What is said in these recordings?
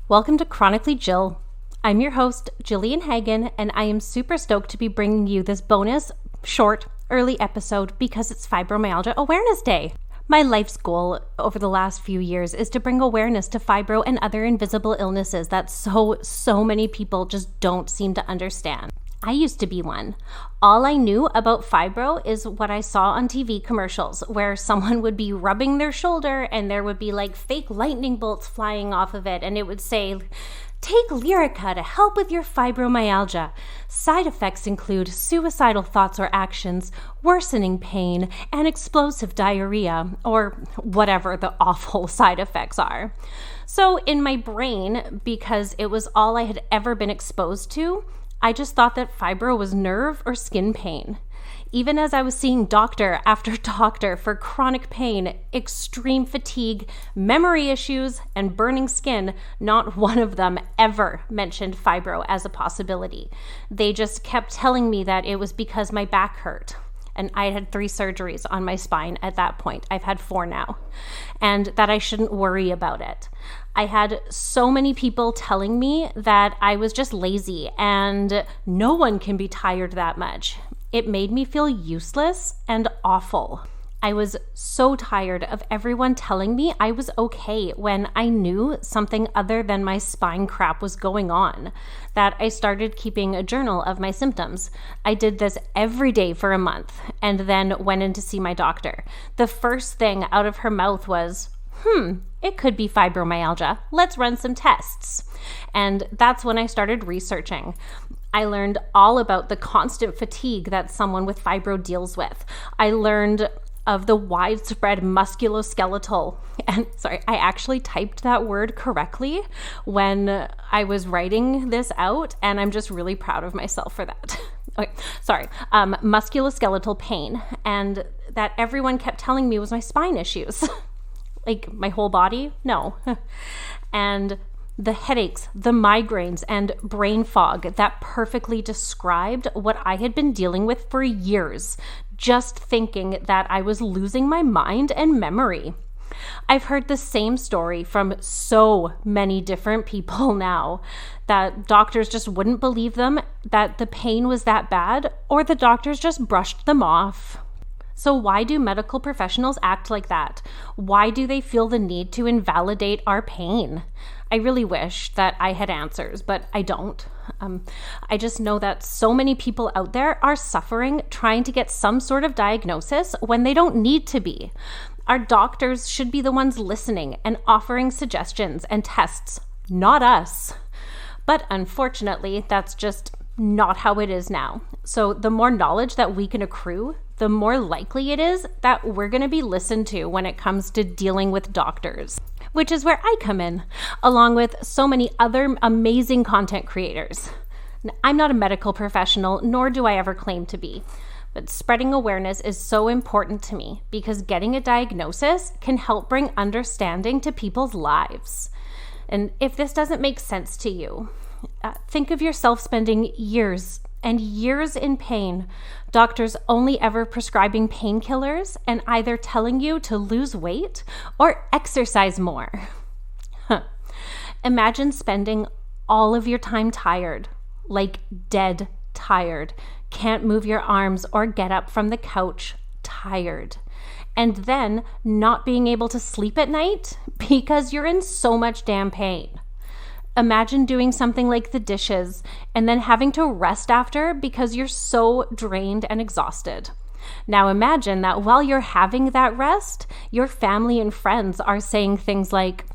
Welcome to Chronically Jill. I'm your host, Jillian Hagen, and I am super stoked to be bringing you this bonus, short, early episode because it's Fibromyalgia Awareness Day. My life's goal over the last few years is to bring awareness to fibro and other invisible illnesses that so many people just don't seem to understand. I used to be one. All I knew about fibro is what I saw on TV commercials where someone would be rubbing their shoulder and there would be like fake lightning bolts flying off of it and it would say, "Take Lyrica to help with your fibromyalgia. Side effects include suicidal thoughts or actions, worsening pain, and explosive diarrhea," or whatever the awful side effects are. So in my brain, because it was all I had ever been exposed to, I just thought that fibro was nerve or skin pain. Even as I was seeing doctor after doctor for chronic pain, extreme fatigue, memory issues, and burning skin, not one of them ever mentioned fibro as a possibility. They just kept telling me that it was because my back hurt. And I had 3 surgeries on my spine at that point. I've had 4 now. And that I shouldn't worry about it. I had so many people telling me that I was just lazy and no one can be tired that much. It made me feel useless and awful. I was so tired of everyone telling me I was okay when I knew something other than my spine crap was going on, that I started keeping a journal of my symptoms. I did this every day for a month and then went in to see my doctor. The first thing out of her mouth was, it could be fibromyalgia. Let's run some tests. And that's when I started researching. I learned all about the constant fatigue that someone with fibro deals with. I learned of the widespread musculoskeletal, and sorry, I actually typed that word correctly when I was writing this out, and I'm just really proud of myself for that. Okay, sorry, musculoskeletal pain, and that everyone kept telling me was my spine issues. Like my whole body? No. And the headaches, the migraines, and brain fog that perfectly described what I had been dealing with for years, just thinking that I was losing my mind and memory. I've heard the same story from so many different people now, that doctors just wouldn't believe them, that the pain was that bad, or the doctors just brushed them off. So why do medical professionals act like that? Why do they feel the need to invalidate our pain? I really wish that I had answers, but I don't. I just know that so many people out there are suffering trying to get some sort of diagnosis when they don't need to be. Our doctors should be the ones listening and offering suggestions and tests, not us. But unfortunately, that's just not how it is now. So the more knowledge that we can accrue, the more likely it is that we're going to be listened to when it comes to dealing with doctors, which is where I come in, along with so many other amazing content creators. I'm not a medical professional, nor do I ever claim to be, but spreading awareness is so important to me because getting a diagnosis can help bring understanding to people's lives. And if this doesn't make sense to you, think of yourself spending years and years in pain, doctors only ever prescribing painkillers and either telling you to lose weight or exercise more. Imagine spending all of your time tired, like dead tired, can't move your arms or get up from the couch tired, and then not being able to sleep at night because you're in so much damn pain. Imagine doing something like the dishes and then having to rest after because you're so drained and exhausted. Now imagine that while you're having that rest, your family and friends are saying things like,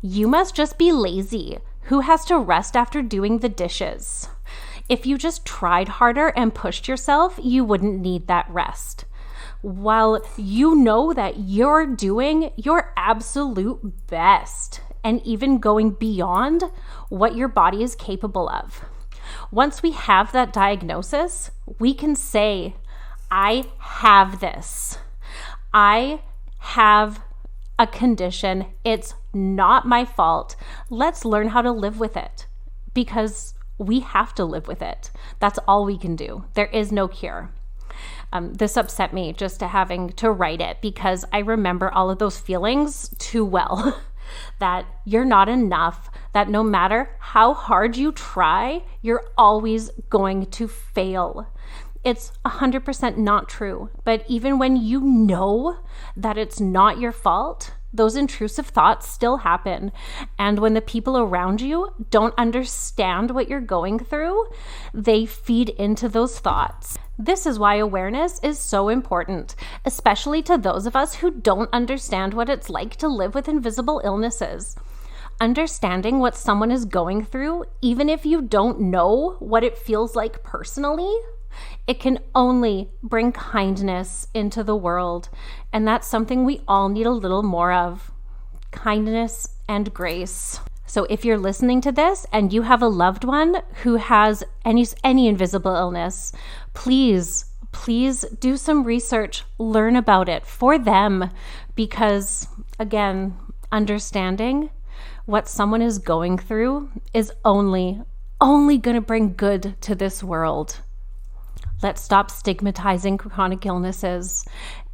"You must just be lazy. Who has to rest after doing the dishes? If you just tried harder and pushed yourself, you wouldn't need that rest." While you know that you're doing your absolute best and even going beyond what your body is capable of. Once we have that diagnosis, we can say, "I have this. I have a condition. It's not my fault. Let's learn how to live with it," because we have to live with it. That's all we can do. There is no cure. This upset me just having to write it because I remember all of those feelings too well. that you're not enough, that no matter how hard you try, you're always going to fail. It's 100% not true. But even when you know that it's not your fault, those intrusive thoughts still happen. And when the people around you don't understand what you're going through, they feed into those thoughts. This is why awareness is so important, especially to those of us who don't understand what it's like to live with invisible illnesses. Understanding what someone is going through, even if you don't know what it feels like personally, it can only bring kindness into the world. And that's something we all need a little more of. Kindness and grace. So if you're listening to this and you have a loved one who has any invisible illness, please do some research, learn about it for them. Because again, understanding what someone is going through is only going to bring good to this world. Let's stop stigmatizing chronic illnesses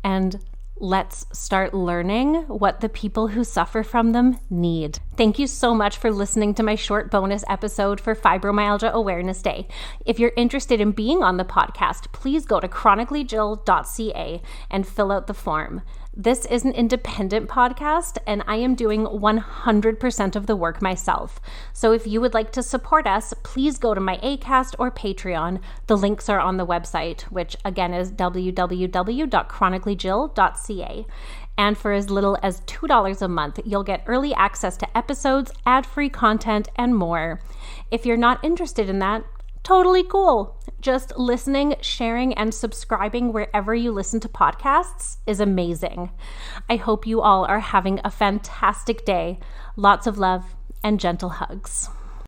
and let's start learning what the people who suffer from them need. Thank you so much for listening to my short bonus episode for Fibromyalgia Awareness Day. If you're interested in being on the podcast, please go to chronicallyjill.ca and fill out the form. This is an independent podcast, and I am doing 100% of the work myself. So if you would like to support us, please go to my Acast or Patreon. The links are on the website, which again is www.chronicallyjill.ca. And for as little as $2 a month, you'll get early access to episodes, ad-free content, and more. If you're not interested in that, totally cool. Just listening, sharing, and subscribing wherever you listen to podcasts is amazing. I hope you all are having a fantastic day. Lots of love and gentle hugs.